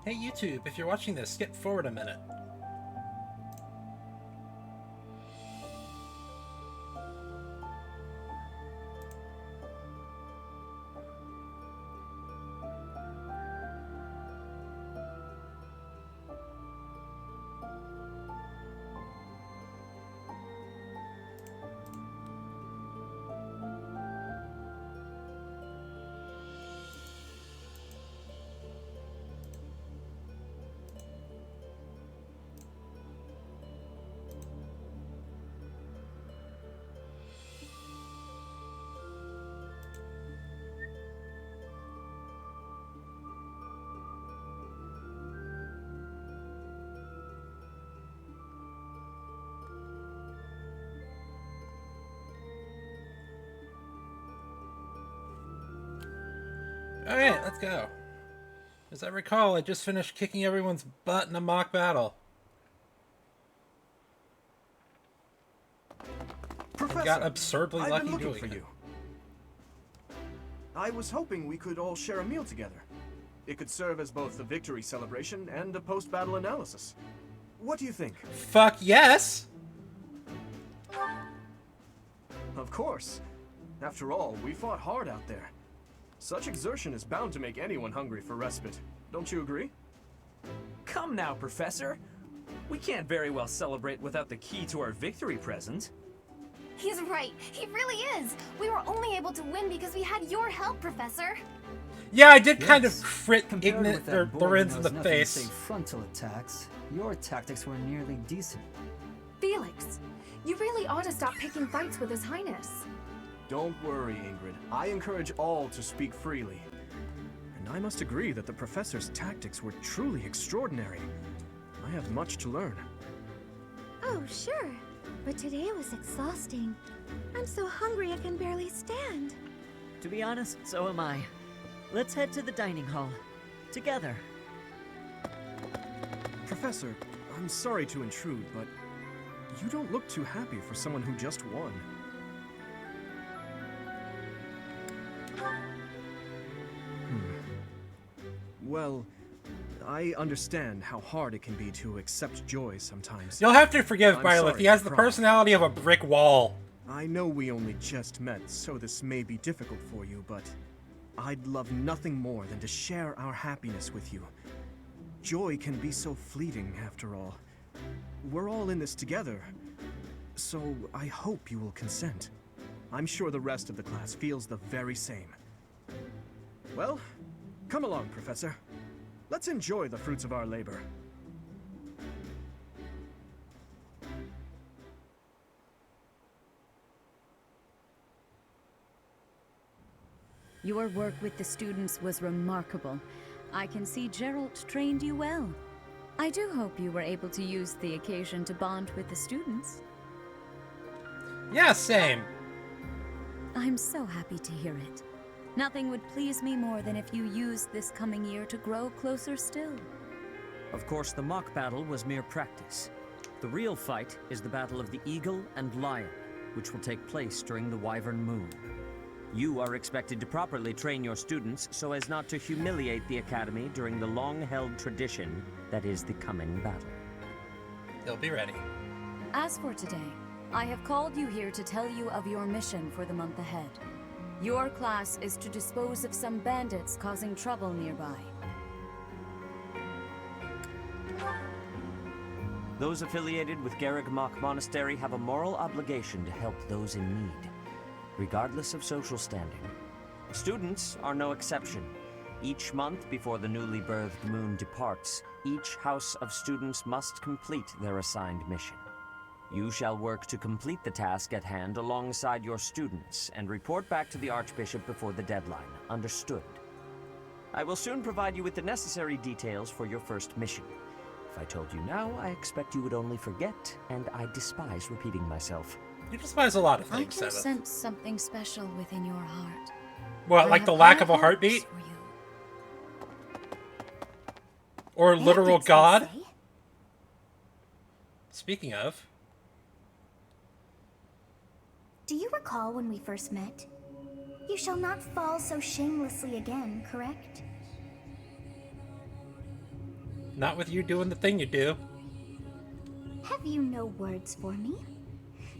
Hey YouTube, if you're watching this, skip forward a minute. Alright, let's go. As I recall, I just finished kicking everyone's butt in a mock battle. Professor, I got absurdly lucky doing for it. you. I was hoping we could all share a meal together. It could serve as both a victory celebration and a post-battle analysis. What do you think? Fuck yes! Of course. After all, we fought hard out there. Such exertion is bound to make anyone hungry for respite. Don't you agree? Come now, Professor. We can't very well celebrate without the key to our victory present. He's right. He really is. We were only able to win because we had your help, Professor. Yeah, I did kind of Yes. crit Compared Ignis with that or boy Lorenz who in knows the nothing to face. say frontal attacks, your tactics were nearly decent. Felix, you really ought to stop picking fights with His Highness. Don't worry, Ingrid. I encourage all to speak freely. And I must agree that the professor's tactics were truly extraordinary. I have much to learn. Oh, sure. But today was exhausting. I'm so hungry I can barely stand. To be honest, so am I. Let's head to the dining hall. Together. Professor, I'm sorry to intrude, but you don't look too happy for someone who just won. Well, I understand how hard it can be to accept joy sometimes. You'll have to forgive I'm Byleth. sorry, He has the promise. personality of a brick wall. I know we only just met, so this may be difficult for you, but I'd love nothing more than to share our happiness with you. Joy can be so fleeting, after all. We're all in this together, so I hope you will consent. I'm sure the rest of the class feels the very same. Well, come along, Professor. Let's enjoy the fruits of our labor. Your work with the students was remarkable. I can see Gerald trained you well. I do hope you were able to use the occasion to bond with the students. Yeah, same. I'm so happy to hear it. Nothing would please me more than if you used this coming year to grow closer still. Of course, the mock battle was mere practice. The real fight is the Battle of the Eagle and Lion, which will take place during the Wyvern Moon. You are expected to properly train your students so as not to humiliate the Academy during the long-held tradition that is the coming battle. They'll be ready. As for today, I have called you here to tell you of your mission for the month ahead. Your class is to dispose of some bandits causing trouble nearby. Those affiliated with Garreg-Mach Monastery have a moral obligation to help those in need, regardless of social standing. Students are no exception. Each month before the newly birthed moon departs, each house of students must complete their assigned mission. You shall work to complete the task at hand alongside your students and report back to the Archbishop before the deadline. Understood? I will soon provide you with the necessary details for your first mission. If I told you now, I expect you would only forget, and I despise repeating myself. You despise a lot of I things, can Seventh. sense something special within your heart. What, I like have the lack high of a hopes heartbeat? for you. Or What literal did they god? say? Speaking of, Do you recall when we first met? You shall not fall so shamelessly again, correct? Not with you doing the thing you do. Have you no words for me?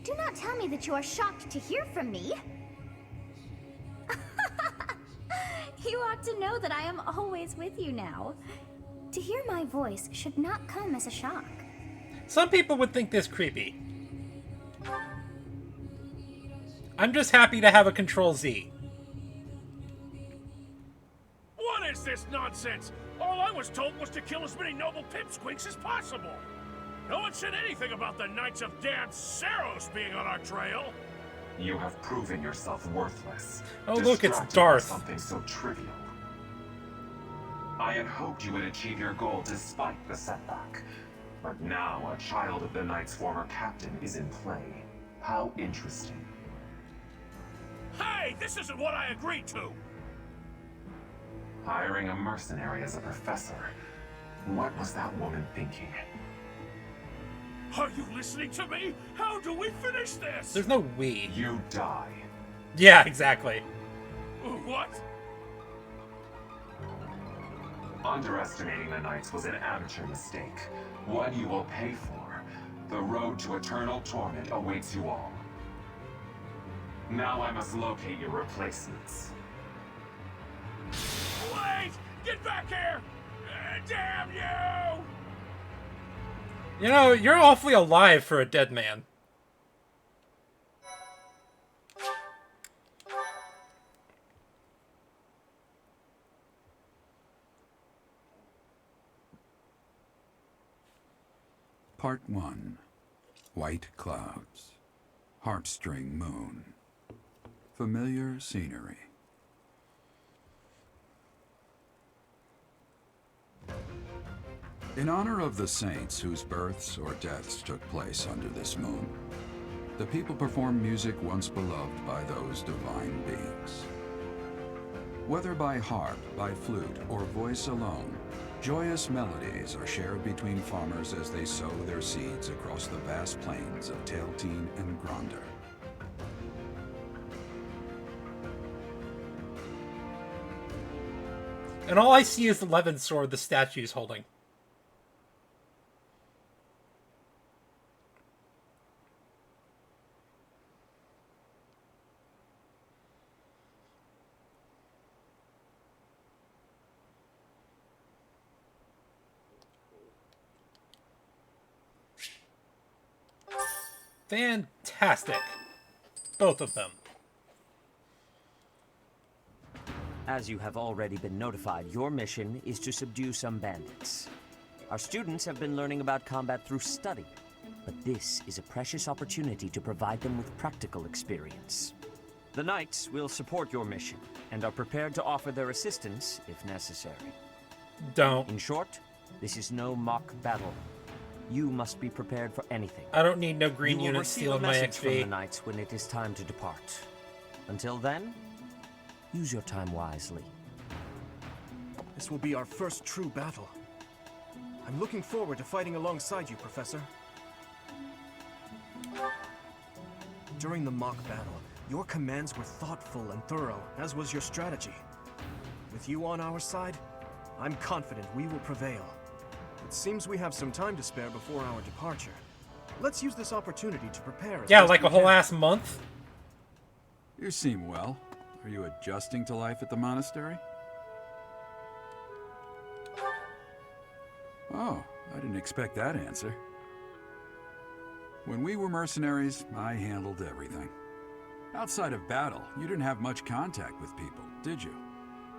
Do not tell me that you are shocked to hear from me. You ought to know that I am always with you now. To hear my voice should not come as a shock. Some people would think this creepy. I'm just happy to have a Control Z. What is this nonsense? All I was told was to kill as many noble pipsqueaks as possible. No one said anything about the Knights of Dan Saros being on our trail. You have proven yourself worthless. Oh, look, it's distracted by Darth. Something so trivial. I had hoped you would achieve your goal despite the setback. But now a child of the Knight's former captain is in play. How interesting. Hey, this isn't what I agreed to! Hiring a mercenary as a professor. What was that woman thinking? Are you listening to me? How do we finish this? There's no we. You die. Yeah, exactly. What? Underestimating the Knights was an amateur mistake. One you will pay for. The road to eternal torment awaits you all. Now I must locate your replacements. Wait! Get back here! Damn you! You know, you're awfully alive for a dead man. Part 1. White Clouds. Heartstring Moon. Familiar scenery. In honor of the saints whose births or deaths took place under this moon, the people perform music once beloved by those divine beings. Whether by harp, by flute, or voice alone, joyous melodies are shared between farmers as they sow their seeds across the vast plains of Tailteen and Gronder. And all I see is the Levin sword the statue's holding. Fantastic. Both of them. As you have already been notified, your mission is to subdue some bandits. Our students have been learning about combat through study, but this is a precious opportunity to provide them with practical experience. The Knights will support your mission, and are prepared to offer their assistance if necessary. Don't. In short, this is no mock battle. You must be prepared for anything. I don't need no green You will units receive a stealing my message from the XP. Knights when it is time to depart. Until then, use your time wisely. This will be our first true battle. I'm looking forward to fighting alongside you, Professor. During the mock battle, your commands were thoughtful and thorough, as was your strategy. With you on our side, I'm confident we will prevail. It seems we have some time to spare before our departure. Let's use this opportunity to prepare. Yeah, like a whole ass month. You seem well. Are you adjusting to life at the monastery? Oh, I didn't expect that answer. When we were mercenaries, I handled everything. Outside of battle, you didn't have much contact with people, did you?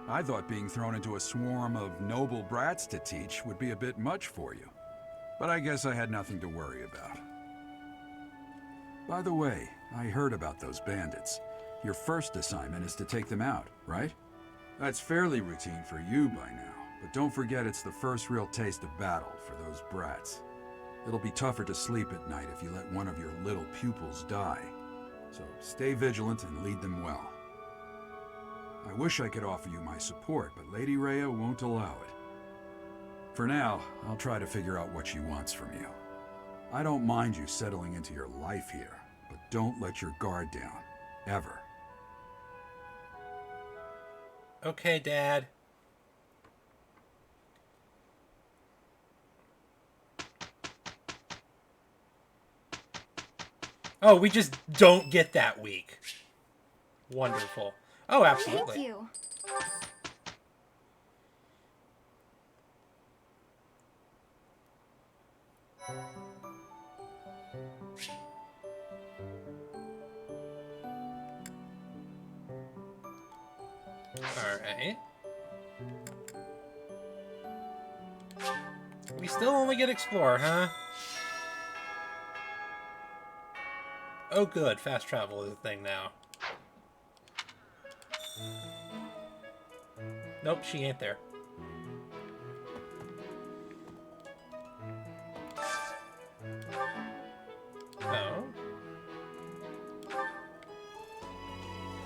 I thought being thrown into a swarm of noble brats to teach would be a bit much for you. But I guess I had nothing to worry about. By the way, I heard about those bandits. Your first assignment is to take them out, right? That's fairly routine for you by now, but don't forget it's the first real taste of battle for those brats. It'll be tougher to sleep at night if you let one of your little pupils die. So stay vigilant and lead them well. I wish I could offer you my support, but Lady Rhea won't allow it. For now, I'll try to figure out what she wants from you. I don't mind you settling into your life here, but don't let your guard down. Ever. Okay, Dad. Oh, we just don't get that week. Wonderful. Oh, absolutely. Thank you. Alright. We still only get Explore, huh? Oh good, fast travel is a thing now. Nope, she ain't there. Oh.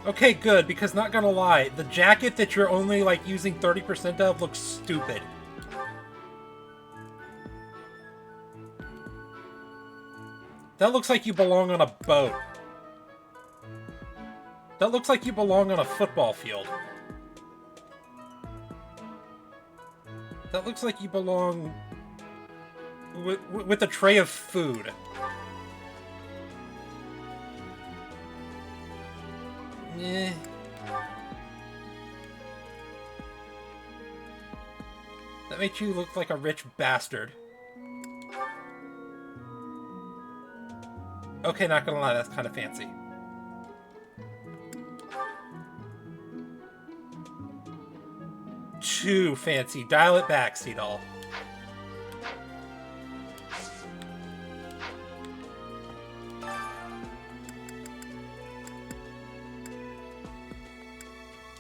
Okay, good, because not gonna lie, the jacket that you're only, like, using 30% of looks stupid. That looks like you belong on a boat. That looks like you belong on a football field. That looks like you belong with a tray of food. Eh. That makes you look like a rich bastard. Okay, not gonna lie, that's kind of fancy. Too fancy. Dial it back, Sea Doll.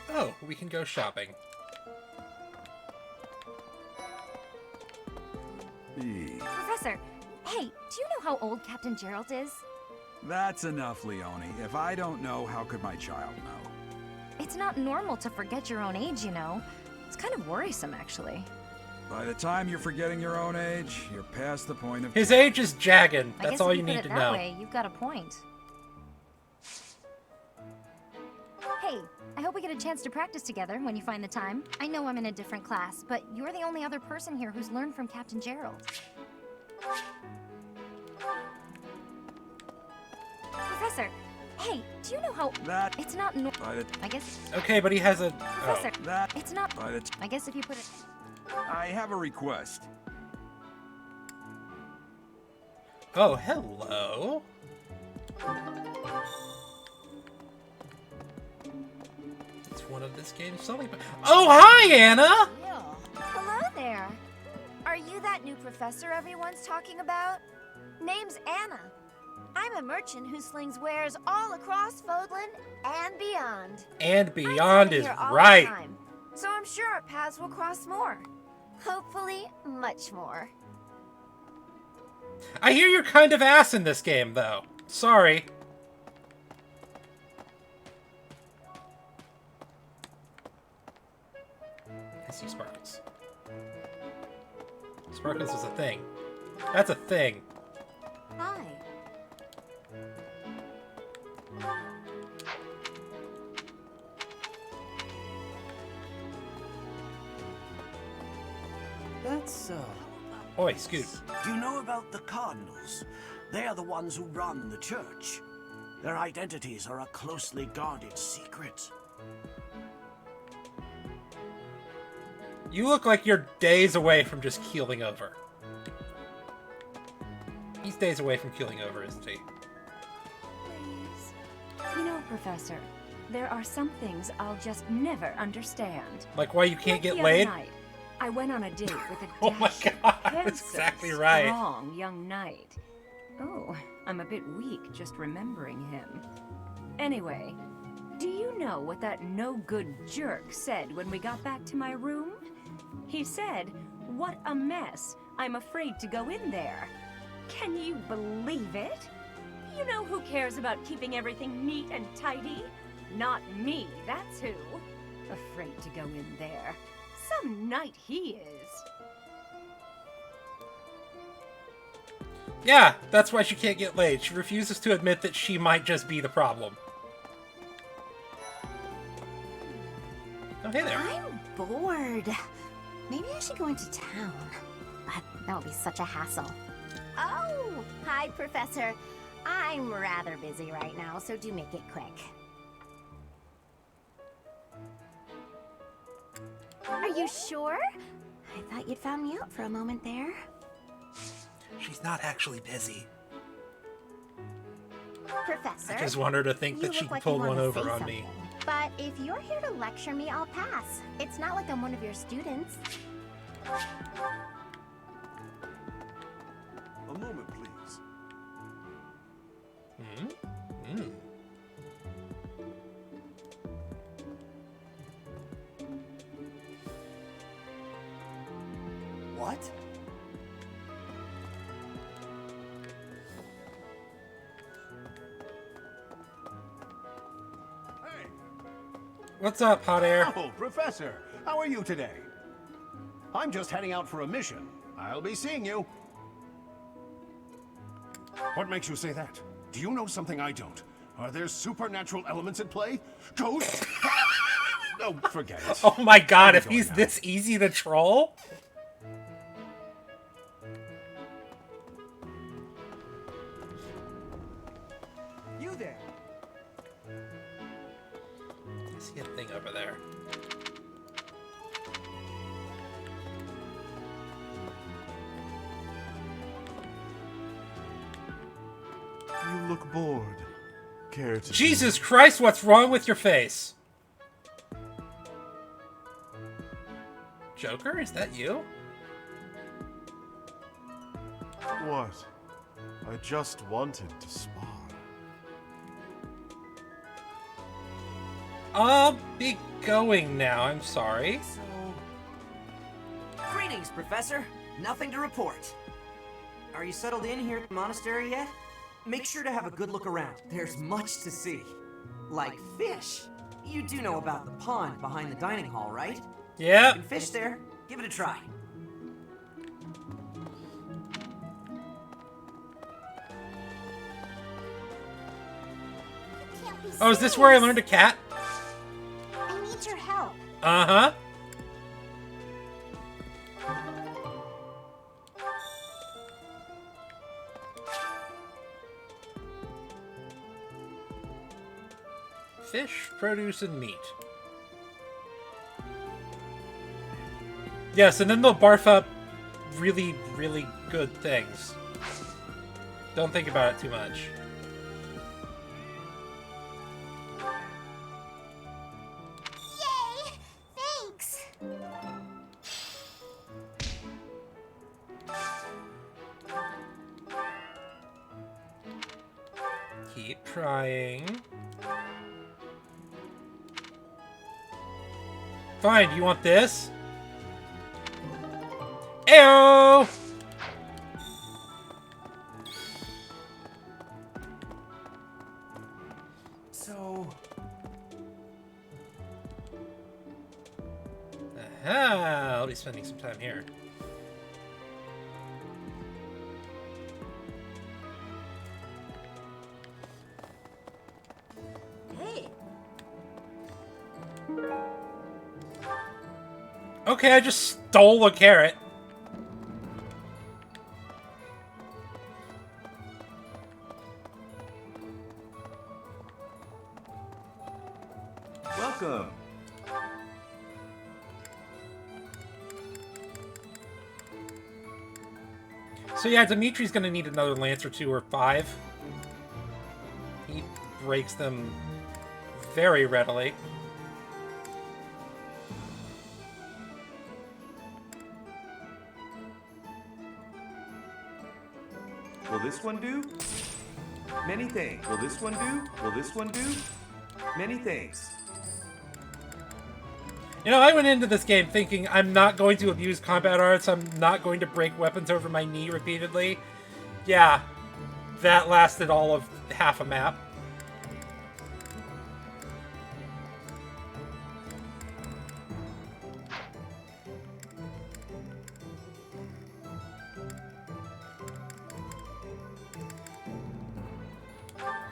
Oh, we can go shopping. Professor, hey, do you know how old Captain Gerald is? That's enough, Leonie. If I don't know, how could my child know? It's not normal to forget your own age, you know. It's kind of worrisome, actually. By the time you're forgetting your own age, you're past the point of... His age is Jagged. I That's guess all if you put need it to that know. way, you've got a point. Hey, I hope we get a chance to practice together when you find the time. I know I'm in a different class, but you're the only other person here who's learned from Captain Gerald. Professor, hey, do you know how... That... It's not I guess... Okay, but he has a... Professor, oh. That... it's not... I guess if you put it... I have a request. Oh, hello. It's one of this game's selling... Oh, hi, Anna! Hello there. Are you that new professor everyone's talking about? Name's Anna. I'm a merchant who slings wares all across Fodlan and beyond. And beyond is Here all the right. time, so I'm sure our paths will cross more. Hopefully, much more. I hear you're kind of ass in this game, though. Sorry. I see Sparkles. Sparkles is a thing. That's a thing. Hi. That's, Oi, Scoot. Do you know about the Cardinals? They are the ones who run the church. Their identities are a closely guarded secret. You look like you're days away from just keeling over. He's days away from keeling over, isn't he? You know, Professor, there are some things I'll just never understand. Like why you can't Like get the laid? other night, I went on a date with a Oh my dashing, God, that's handsome, exactly right. strong young knight. Oh, I'm a bit weak just remembering him. Anyway, do you know what that no-good jerk said when we got back to my room? He said, "What a mess. I'm afraid to go in there." Can you believe it? You know who cares about keeping everything neat and tidy? Not me, that's who. Afraid to go in there. Some knight he is. Yeah, that's why she can't get laid. She refuses to admit that she might just be the problem. Oh, hey there. I'm bored. Maybe I should go into town. But that would be such a hassle. Oh, hi, Professor. I'm rather busy right now, so do make it quick. Are you sure? I thought you'd found me out for a moment there. She's not actually busy. Professor, I just want her to think that you she look can like pull you one wanna over say on me. something. But if you're here to lecture me, I'll pass. It's not like I'm one of your students. A moment, please. Hmm? Hmm. What? What's up, hot air? Oh, Professor, how are you today? I'm just heading out for a mission. I'll be seeing you. What makes you say that? Do you know something I don't? Are there supernatural elements at play? Ghosts? Oh, forget it. Oh my god, I'm if going he's now. this easy to troll? You there? I see a thing over there. You look bored. Care to... Jesus Christ, what's wrong with your face? Joker, is that you? What? I just wanted to spar. I'll be going now, I'm sorry. Greetings, Professor. Nothing to report. Are you settled in here at the monastery yet? Make sure to have a good look around. There's much to see. Like fish. You do know about the pond behind the dining hall, right? Yeah. You can fish there. Give it a try. Can't be Oh, is this where I serious. learned a cat? I need your help. Uh-huh. Fish, produce, and meat. Yes, and then they'll barf up really, really good things. Don't think about it too much. Yay! Thanks! Keep trying. Fine, do you want this? Ayo! So... Aha! I'll be spending some time here. Hey! Okay, I just stole a carrot. Welcome. So yeah, Dimitri's gonna need another lance or 2 or 5. He breaks them very readily. Will this one do? Many things. Will this one do? Will this one do? Many things. You know, I went into this game thinking I'm not going to abuse combat arts, I'm not going to break weapons over my knee repeatedly. Yeah, that lasted all of half a map.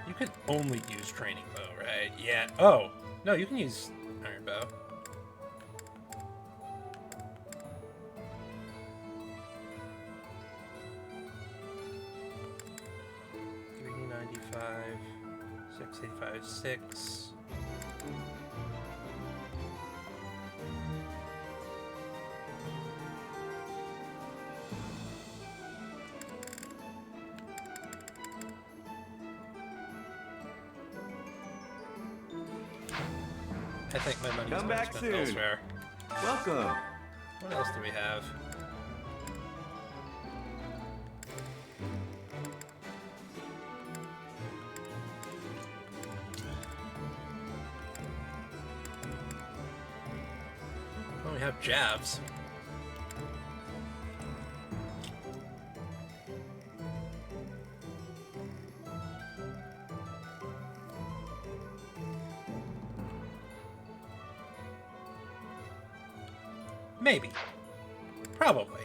You can only use training bow, right? Yeah. Oh, no, you can use iron bow. 685, 6. I think my money's Come back spent soon. elsewhere. Welcome. What else do we have? Oh, we have jabs. Maybe. Probably.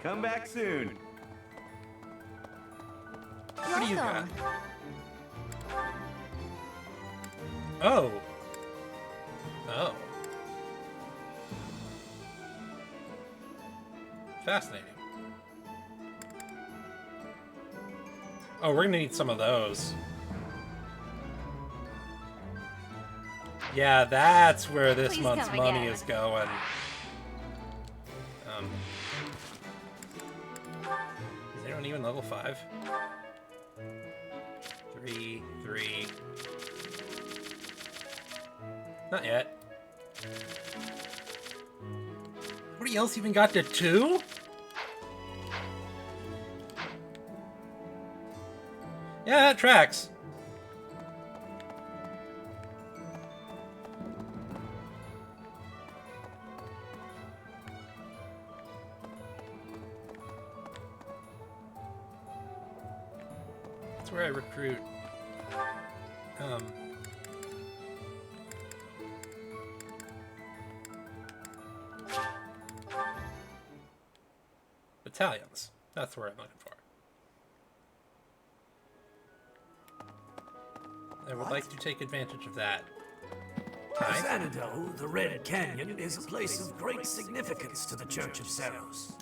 Come back soon. What do you got? Oh. Oh. Fascinating. Oh, we're gonna need some of those. Yeah, that's where this Please month's come money again. is going. Is anyone even level 5? 3, 3. Not yet. Nobody else even got to 2? Yeah, that tracks. That's where I recruit. Battalions. That's where I'm looking for. I would like to take advantage of that. Xanadu, the Red Canyon, is a place of great significance to the Church of Seros.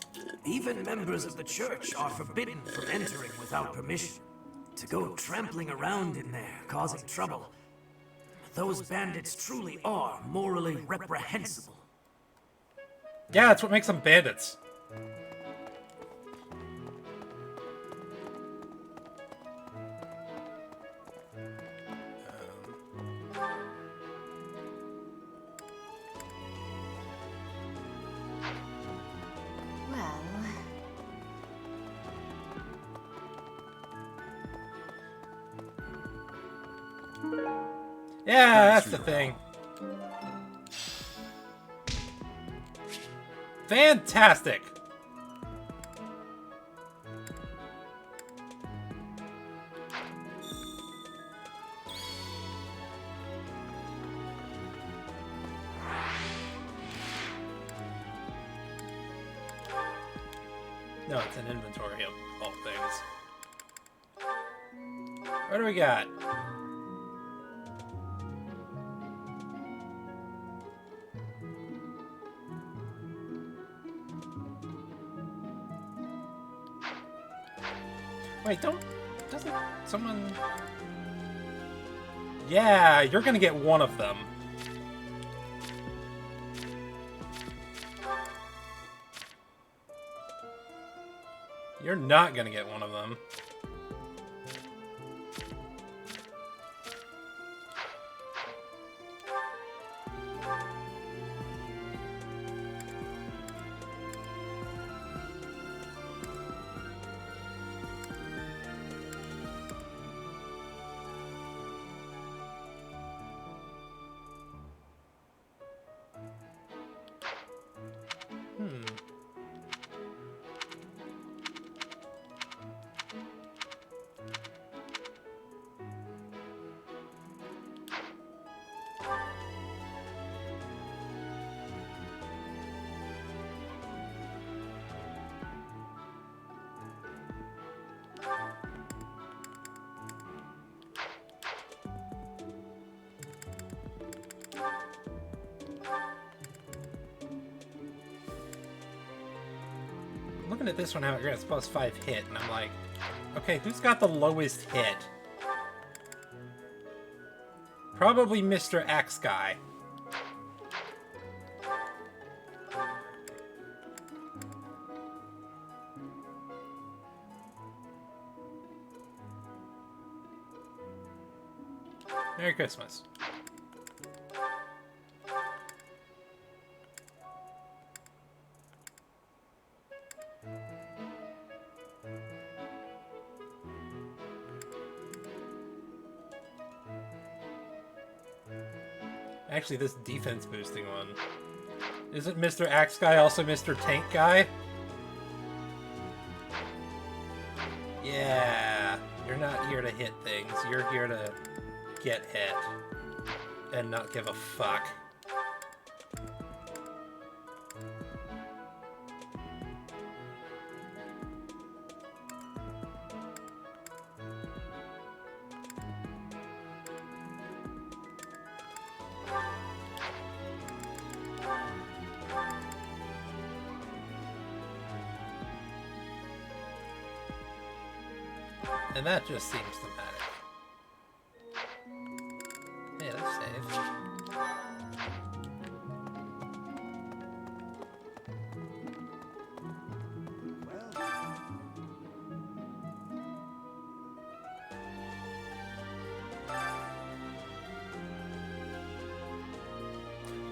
Even members of the church are forbidden from entering without permission. To go trampling around in there, causing trouble, those bandits truly are morally reprehensible. Yeah, that's what makes them bandits. Well, Yeah, that's the thing. Fantastic. No, it's an inventory of all things. What do we got? Wait, doesn't someone... Yeah, you're gonna get one of them. You're not gonna get one of them. looking at this one, how it grants +5 hit, and I'm like, okay, who's got the lowest hit? Probably Mr. Axe Guy. Merry Christmas. Actually, this defense boosting one. Isn't Mr. Axe Guy also Mr. Tank Guy? Yeah. You're not here to hit things. You're here to get hit. And not give a fuck. And that just seems thematic. Hey, that's safe.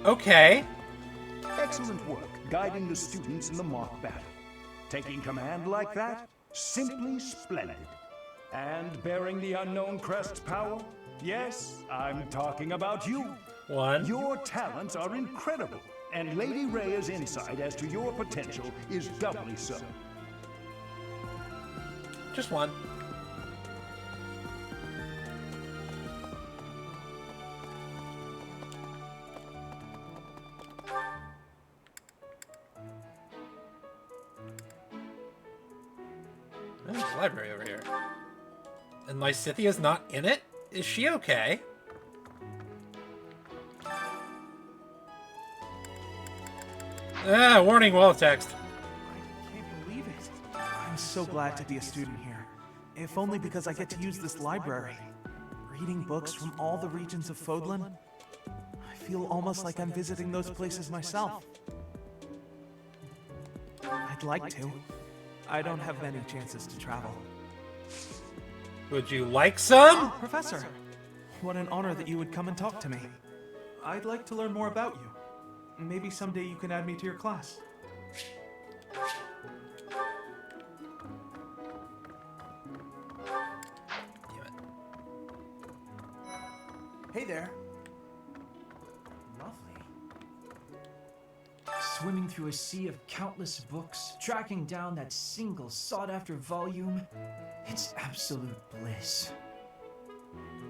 Okay. Excellent work guiding the students in the mock battle. Taking command like that? Simply splendid. And bearing the unknown crest's power? Yes, I'm talking about you. One. Your talents are incredible, and Lady Rhea's insight as to your potential is doubly so. Just one. Oh, there's a library over here. And Lysithia's not in it? Is she okay? Ah, warning, wall text. I can't believe it. I'm so glad to be a student here. If only because I get to use this library. Reading books from all the regions of Fodlan. I feel almost like I'm visiting those places myself. I'd like to. I don't have many chances to travel. Would you like some? Professor, what an honor that you would come and talk to me. I'd like to learn more about you. Maybe someday you can add me to your class. Hey there. Lovely. Swimming through a sea of countless books, tracking down that single sought-after volume, it's absolute bliss.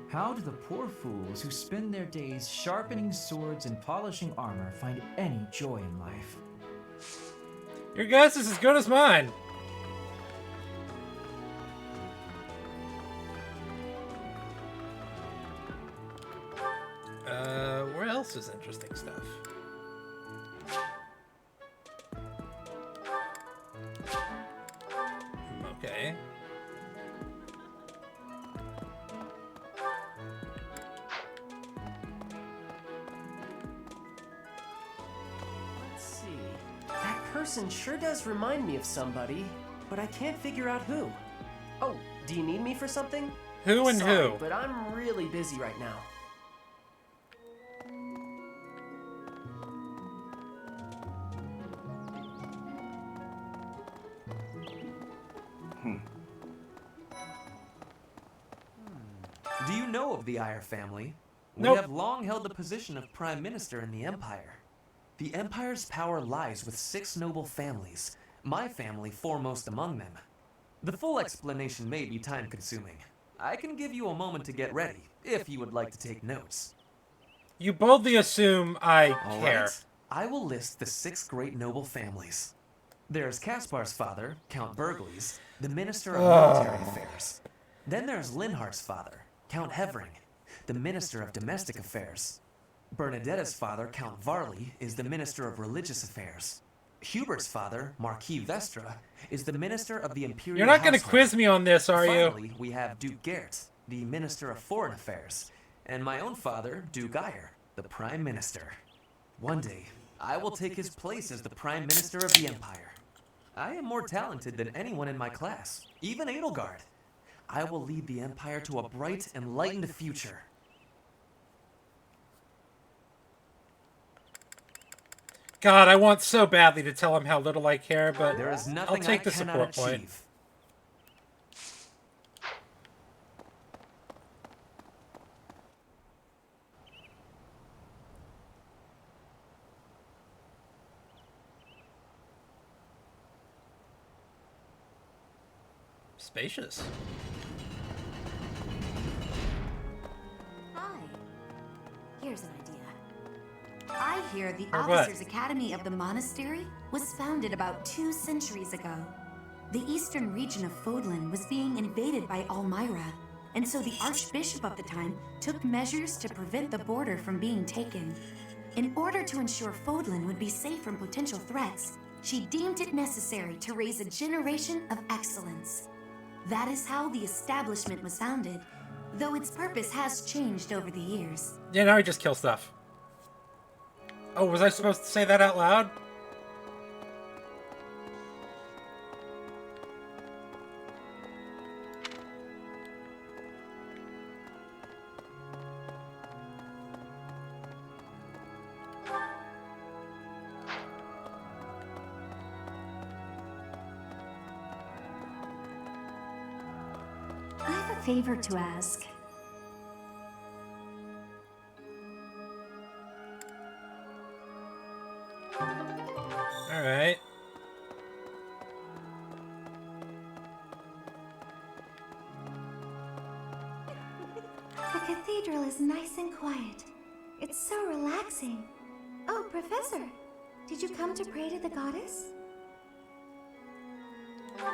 How do the poor fools who spend their days sharpening swords and polishing armor find any joy in life? Your guess is as good as mine. Where else is interesting stuff? Okay. Let's see. That person sure does remind me of somebody, but I can't figure out who. Oh, do you need me for something? Who and Sorry, who? But I'm really busy right now. Do you know of the Eyre family? Nope. We have long held the position of Prime Minister in the Empire. The Empire's power lies with 6 noble families, my family foremost among them. The full explanation may be time-consuming. I can give you a moment to get ready, if you would like to take notes. You boldly assume I All care. right. I will list the 6 great noble families. There's Caspar's father, Count Burgles, the Minister of Military Affairs. Then there's Linhart's father, Count Hevering, the Minister of Domestic Affairs. Bernadetta's father, Count Varley, is the Minister of Religious Affairs. Hubert's father, Marquis Vestra, is the minister of the Imperial You're not going to Household. quiz me on this, are you? Finally, we have Duke Gert, the Minister of Foreign Affairs, and my own father, Duke Geyer, the Prime Minister. One day, I will take his place as the Prime Minister of the Empire. I am more talented than anyone in my class, even Edelgard. I will lead the Empire to a bright, enlightened future. God, I want so badly to tell him how little I care, but There is I'll nothing take I the cannot support point. achieve. Spacious. Hi. Here's an idea. I hear the Or what? Officers' Academy of the Monastery was founded about 2 centuries ago. The eastern region of Fodlan was being invaded by Almyra, and so the Archbishop of the time took measures to prevent the border from being taken. In order to ensure Fodlan would be safe from potential threats, she deemed it necessary to raise a generation of excellence. That is how the establishment was founded, though its purpose has changed over the years. Yeah, now we just kill stuff. Oh, was I supposed to say that out loud? I have a favor to ask. Alright. The cathedral is nice and quiet. It's so relaxing. Oh, Professor, did you come to pray to the goddess?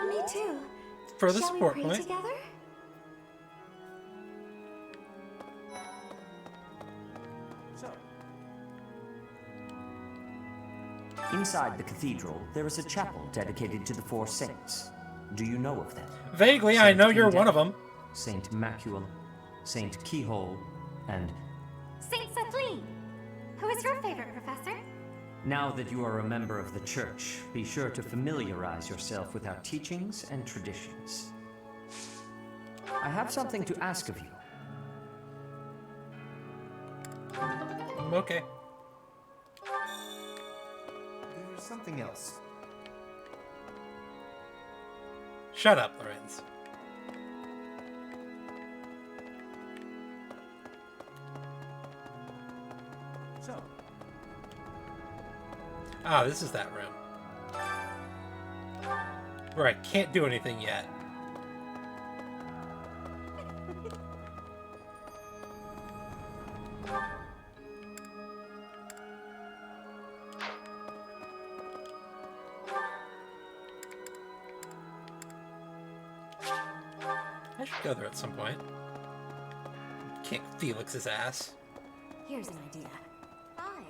Me too. For the Shall support we pray point. together? Inside the cathedral, there is a chapel dedicated to the 4 saints. Do you know of them? Vaguely, I know you're one of them. Saint Macula, Saint Keyhole, and Saint Kathleen. Who is your favorite, Professor? now that you are a member of the church, be sure to familiarize yourself with our teachings and traditions. I have something to ask of you. Okay. There's something else. Shut up, Lorenz. So, Ah, this is that room. Where I can't do anything yet. I should go there at some point. Kick Felix's ass. Here's an idea. Hi.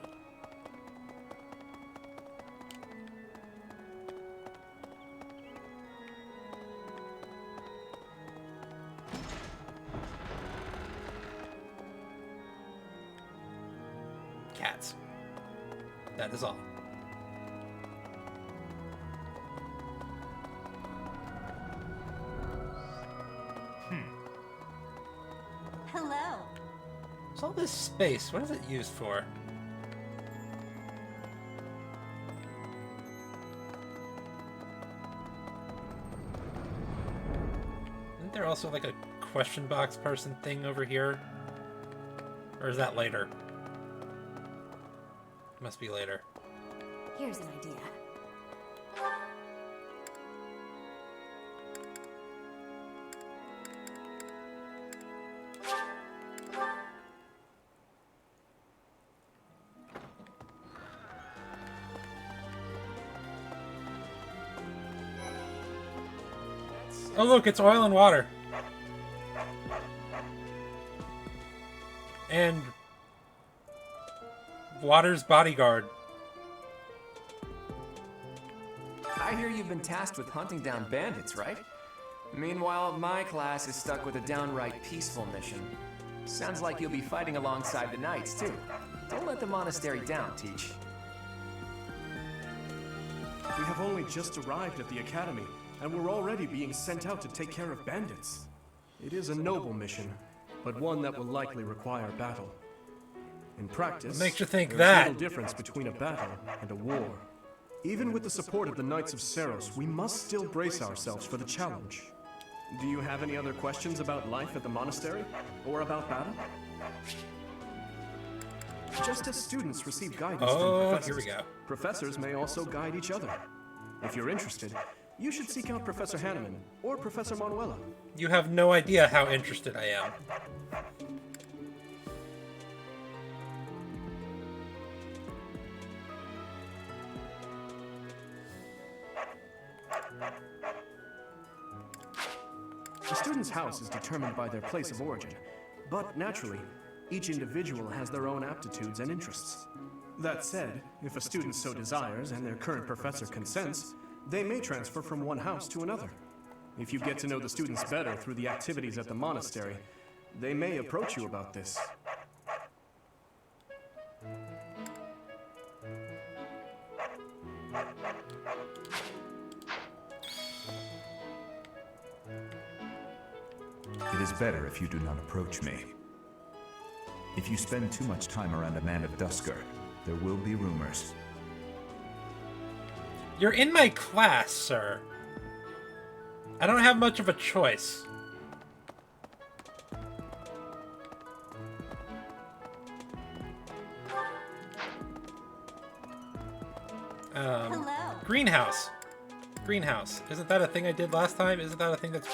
Cats. That is all. Hello. So all this space, what is it used for? Isn't there also like a question box person thing over here? Or is that later? Must be later. Here's an idea. Oh look, it's oil and water. And water's bodyguard. I hear you've been tasked with hunting down bandits, right? Meanwhile, my class is stuck with a downright peaceful mission. Sounds like you'll be fighting alongside the knights, too. Don't let the monastery down, Teach. We have only just arrived at the academy, and we're already being sent out to take care of bandits. It is a noble mission, but one that will likely require battle. In practice, what makes you think there's that? little difference between a battle and a war. Even with the support of the Knights of Saros, we must still brace ourselves for the challenge. Do you have any other questions about life at the monastery? Or about battle? Just as students receive guidance from professors, here we go. Professors may also guide each other. If you're interested, you should seek out Professor Hanneman or Professor Manuela. You have no idea how interested I am. The student's house is determined by their place of origin, but naturally, each individual has their own aptitudes and interests. That said, if a student so desires and their current professor consents, they may transfer from one house to another. If you get to know the students better through the activities at the monastery, they may approach you about this. It is better if you do not approach me. If you spend too much time around a man of Dusker, there will be rumors. You're in my class, sir. I don't have much of a choice. Hello. Greenhouse. Greenhouse. Isn't that a thing I did last time? Isn't that a thing that's